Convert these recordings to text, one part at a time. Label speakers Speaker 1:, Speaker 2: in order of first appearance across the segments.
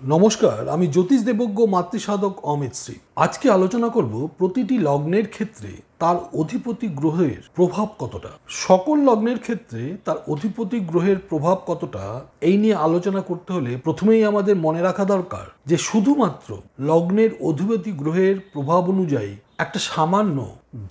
Speaker 1: নমস্কার, আমি জ্যোতিষ দেবজ্ঞ মাতৃসাধক অমিত শ্রী। আজকে আলোচনা করব প্রতিটি লগ্নের ক্ষেত্রে তার অধিপতি গ্রহের প্রভাব কতটা। সকল লগ্নের ক্ষেত্রে তার অধিপতি গ্রহের প্রভাব কতটা এই নিয়ে আলোচনা করতে হলে প্রথমেই আমাদের মনে রাখা দরকার যে শুধুমাত্র লগ্নের অধিপতি গ্রহের প্রভাব অনুযায়ী একটা সামান্য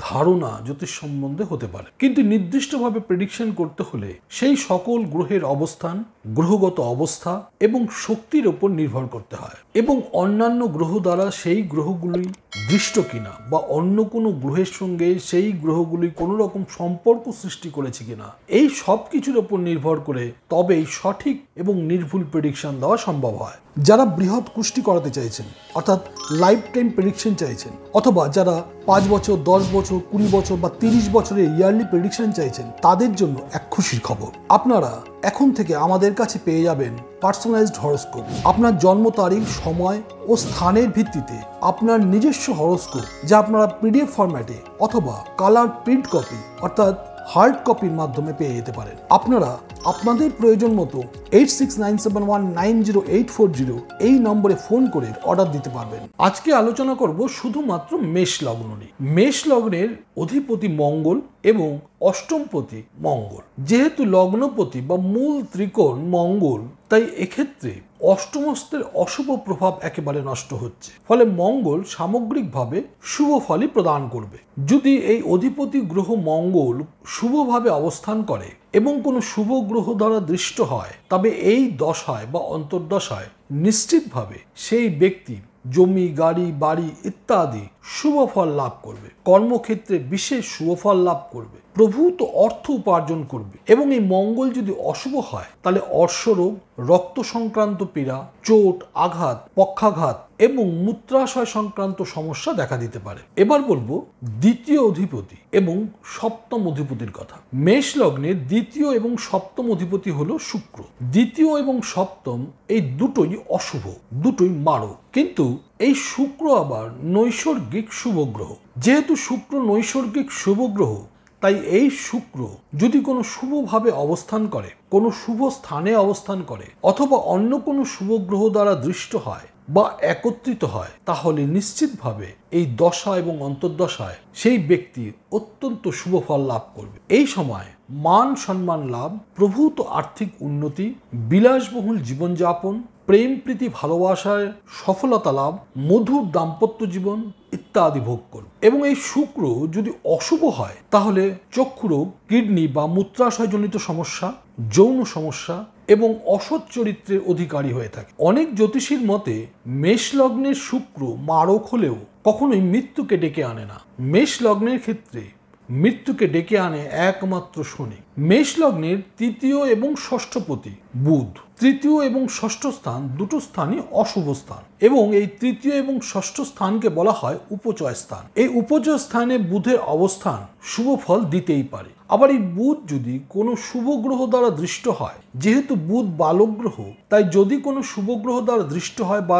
Speaker 1: ধারণা জ্যোতিষ সম্বন্ধে হতে পারে, কিন্তু নির্দিষ্টভাবে প্রেডিকশন করতে হলে সেই সকল গ্রহের অবস্থান, গ্রহগত অবস্থা এবং শক্তির ওপর নির্ভর করতে হয় এবং অন্যান্য গ্রহ দ্বারা সেই গ্রহগুলি দৃষ্ট কিনা বা অন্য কোনো গ্রহের সঙ্গে সেই গ্রহগুলি কোনো রকম সম্পর্ক সৃষ্টি করেছে কিনা, এই সব কিছুর ওপর নির্ভর করে তবেই সঠিক এবং নির্ভুল প্রেডিকশন দেওয়া সম্ভব হয়। যারা বৃহৎ কুষ্টি করাতে চাইছেন, অর্থাৎ লাইফ টাইম প্রেডিকশন চাইছেন, অথবা যারা 5 বছর, 10 বছর, 20 বছর বা 30 বছরের ইয়ারলি প্রেডিকশন চাইছেন, তাদের জন্য এক খুশির খবর। আপনারা এখন থেকে আমাদের কাছে পেয়ে যাবেন পার্সোনালাইজড হরোস্কোপ। আপনার জন্ম তারিখ, সময় ও স্থানের ভিত্তিতে আপনার নিজস্ব হরোস্কোপ, যা আপনারা পিডিএফ ফরম্যাটে অথবা কালার প্রিন্ট কপি অর্থাৎ হার্ড কপির মাধ্যমে পেয়ে যেতে পারেন। আপনারা আপনাদের প্রয়োজন মতো 8697190840 এই নম্বরে ফোন করে অর্ডার দিতে পারবেন। আজকে আলোচনা করব শুধুমাত্র মেষ লগ্ন নিয়ে। মেষ লগ্নের অধিপতি মঙ্গল এবং অষ্টমপতি মঙ্গল। যেহেতু লগ্নপতি বা মূল ত্রিকোণ মঙ্গল, তাই এক্ষেত্রে অষ্টমস্তের অশুভ প্রভাব একেবারে নষ্ট হচ্ছে। ফলে মঙ্গল সামগ্রিকভাবে শুভ ফলই প্রদান করবে। যদি এই অধিপতি গ্রহ মঙ্গল শুভভাবে অবস্থান করে এবং কোনো শুভ গ্রহ দ্বারা দৃষ্ট হয়, তবে এই দশায় বা অন্তর্দশায় নিশ্চিতভাবে সেই ব্যক্তি জমি, গাড়ি, বাড়ি ইত্যাদি শুভ ফল লাভ করবে, কর্মক্ষেত্রে বিশেষ শুভ ফল লাভ করবে, প্রভূত অর্থ উপার্জন করবে। এবং এই মঙ্গল যদি অশুভ হয়, তাহলে অর্শরোগ, রক্ত সংক্রান্ত পীড়া, চোট, আঘাত, পক্ষাঘাত এবং মূত্রাশয় সংক্রান্ত সমস্যা দেখা দিতে পারে। এবার বলবো দ্বিতীয় অধিপতি এবং সপ্তম অধিপতির কথা। মেষ লগ্নের দ্বিতীয় এবং সপ্তম অধিপতি হলো শুক্র। দ্বিতীয় এবং সপ্তম এই দুটোই অশুভ, দুটোই মারক। কিন্তু এই শুক্র আবার নৈসর্গিক শুভ গ্রহ। যেহেতু শুক্র নৈসর্গিক শুভ গ্রহ, তাই এই শুক্র যদি কোনো শুভভাবে অবস্থান করে, কোনো শুভ স্থানে অবস্থান করে, অথবা অন্য কোনো শুভ গ্রহ দ্বারা দৃষ্ট হয় বা একত্রিত হয়, তাহলে নিশ্চিতভাবে এই দশা এবং অন্তর্দশায় সেই ব্যক্তি অত্যন্ত শুভ ফল লাভ করবে। এই সময় মান সম্মান লাভ, প্রভূত আর্থিক উন্নতি, বিলাসবহুল জীবনযাপন, প্রেম প্রীতি ভালোবাসার সফলতা লাভ, মধুর দাম্পত্য জীবন ইত্যাদি ভোগ করবে। এবং এই শুক্র যদি অশুভ হয়, তাহলে চক্ষুরোগ, কিডনি বা মূত্রাশয়জনিত সমস্যা, যৌন সমস্যা এবং অসৎ চরিত্রের অধিকারী হয়ে থাকে। অনেক জ্যোতিষীর মতে মেষ লগ্নের শুক্র মারক হলেও কখনোই মৃত্যুকে ডেকে আনে না। মেষ লগ্নের ক্ষেত্রে মৃত্যুকে ডেকে আনে একমাত্র শনি। মেষ লগ্নের তৃতীয় এবং ষষ্ঠপতি বুধ। তৃতীয় এবং ষষ্ঠ স্থান দুটো স্থানই অশুভ স্থান এবং এই তৃতীয় এবং ষষ্ঠ স্থানকে বলা হয় উপচয় স্থান। এই উপচয় স্থানে বুধের অবস্থান শুভ ফল দিতেই পারে। আবার এই বুধ যদি কোনো শুভ গ্রহ দ্বারা দৃষ্ট হয়, যেহেতু বুধ বালক গ্রহ, তাই যদি কোনো শুভ গ্রহ দ্বারা দৃষ্ট হয় বা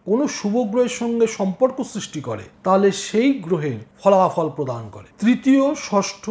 Speaker 1: কোনো শুভ গ্রহের সঙ্গে সম্পর্ক সৃষ্টি করে, তাহলে সেই গ্রহের ফলাফল প্রদান করে। তৃতীয়, ষষ্ঠ,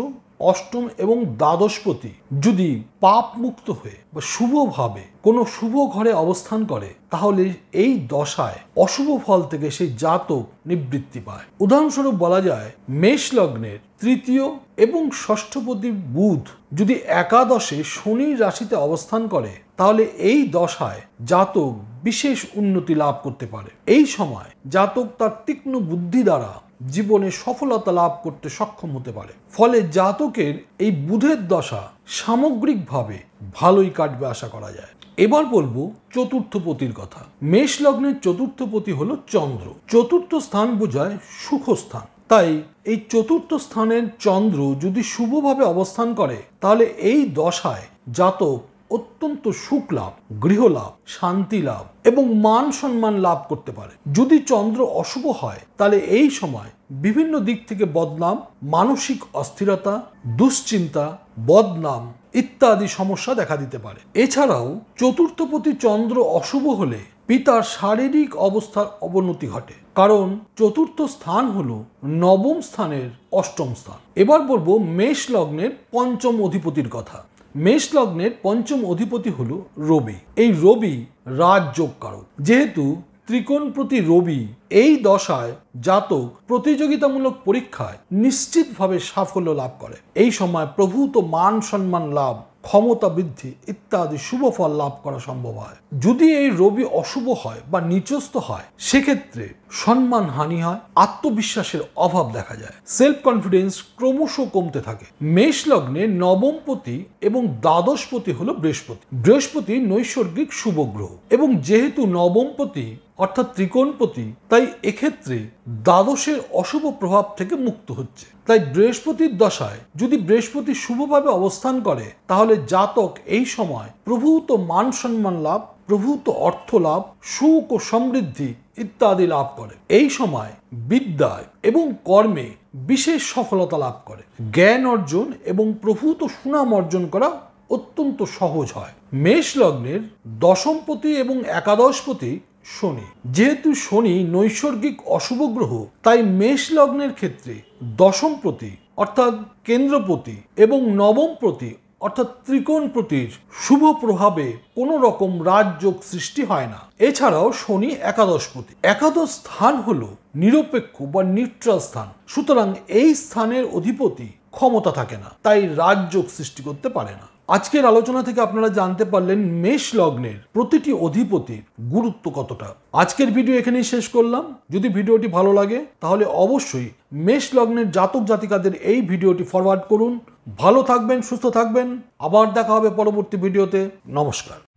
Speaker 1: অষ্টম এবং দ্বাদশপতি যদি পাপ মুক্ত হয়ে বা শুভভাবে কোনো শুভ ঘরে অবস্থান করে, তাহলে এই দশায় অশুভ ফল থেকে সেই জাতক নিবৃত্তি পায়। উদাহরণস্বরূপ বলা যায়, মেষ লগ্নের তৃতীয় এবং ষষ্ঠপতি বুধ যদি একাদশে শনির রাশিতে অবস্থান করে, তাহলে এই দশায় জাতক বিশেষ উন্নতি লাভ করতে পারে। এই সময় জাতক তার তীক্ষ্ণ বুদ্ধি দ্বারা জীবনে সফলতা লাভ করতে সক্ষম হতে পারে। ফলে জাতকের এই বুধের দশা সামগ্রিকভাবে ভালোই কাটবে আশা করা যায়। এবার বলবো চতুর্থপতির কথা। মেষ লগ্নের চতুর্থপতি হলো চন্দ্র। চতুর্থ স্থান বোঝায় সুখ স্থান। তাই এই চতুর্থ স্থানের চন্দ্র যদি শুভভাবে অবস্থান করে, তাহলে এই দশায় জাতক অত্যন্ত সুখ লাভ, গৃহলাভ, শান্তি লাভ এবং মান সম্মান লাভ করতে পারে। যদি চন্দ্র অশুভ হয়, তাহলে এই সময় বিভিন্ন দিক থেকে বদনাম, মানসিক অস্থিরতা, দুশ্চিন্তা, বদনাম ইত্যাদি সমস্যা দেখা দিতে পারে। এছাড়াও চতুর্থপতি চন্দ্র অশুভ হলে পিতার শারীরিক অবস্থার অবনতি ঘটে, কারণ চতুর্থ স্থান হলো নবম স্থানের অষ্টম স্থান। এবার বলবো মেষ লগ্নের পঞ্চম অধিপতির কথা। মেষ লগ্নের পঞ্চম অধিপতি হলো রবি। এই রবি রাজযোগ কারক। যেহেতু ত্রিকোণপতি রবি এই দশায় জাতক প্রতিযোগিতামূলক পরীক্ষায় নিশ্চিতভাবে সাফল্য লাভ করে। এই সময় প্রভূত মান সম্মান লাভ, ক্ষমতা বৃদ্ধি ইত্যাদি শুভ ফল লাভ করা সম্ভব হয়। যদি এই রবি অশুভ হয় বা নিচস্থ হয়, সেক্ষেত্রে সম্মান হানি হয়, আত্মবিশ্বাসের অভাব দেখা যায়, সেলফ কনফিডেন্স ক্রমশ কমতে থাকে। মেষ লগ্নে নবমপতি এবং দ্বাদশপতি হলো বৃহস্পতি। বৃহস্পতি নৈসর্গিক শুভ গ্রহ এবং যেহেতু নবমপতি অর্থাৎ ত্রিকোণপতি, তাই এক্ষেত্রে দ্বাদশের অশুভ প্রভাব থেকে মুক্ত হচ্ছে। তাই বৃহস্পতির দশায় যদি বৃহস্পতি শুভভাবে অবস্থান করে, তাহলে জাতক এই সময় প্রভূত মান সম্মান লাভ, প্রভূত অর্থ লাভ, সুখ ও সমৃদ্ধি ইত্যাদি লাভ করে। এই সময় বিদ্যায় এবং কর্মে বিশেষ সফলতা লাভ করে। জ্ঞান অর্জন এবং প্রভূত সুনাম অর্জন করা অত্যন্ত সহজ হয়। মেষ লগ্নের দশমপতি এবং একাদশপতি শনি। যেহেতু শনি নৈসর্গিক অশুভ গ্রহ, তাই মেষ লগ্নের ক্ষেত্রে দশমপতি অর্থাৎ কেন্দ্রপতি এবং নবমপতি অর্থাৎ ত্রিকোণপতির শুভ প্রভাবে কোনো রকম রাজযোগ সৃষ্টি হয় না। এছাড়াও শনি একাদশপতি। একাদশ স্থান হলো নিরপেক্ষ বা নিউট্রাল স্থান, সুতরাং এই স্থানের অধিপতি ক্ষমতা থাকে না, তাই রাজযোগ সৃষ্টি করতে পারে না। আজকের আলোচনা থেকে আপনারা জানতে পারলেন মেষ লগ্নের প্রতিটি অধিপতির গুরুত্ব কতটা। আজকের ভিডিও এখানেই শেষ করলাম। যদি ভিডিওটি ভালো লাগে তাহলে অবশ্যই মেষ লগ্নের জাতক জাতিকাদের এই ভিডিওটি ফরওয়ার্ড করুন। ভালো থাকবেন, সুস্থ থাকবেন। আবার দেখা হবে পরবর্তী ভিডিওতে। নমস্কার।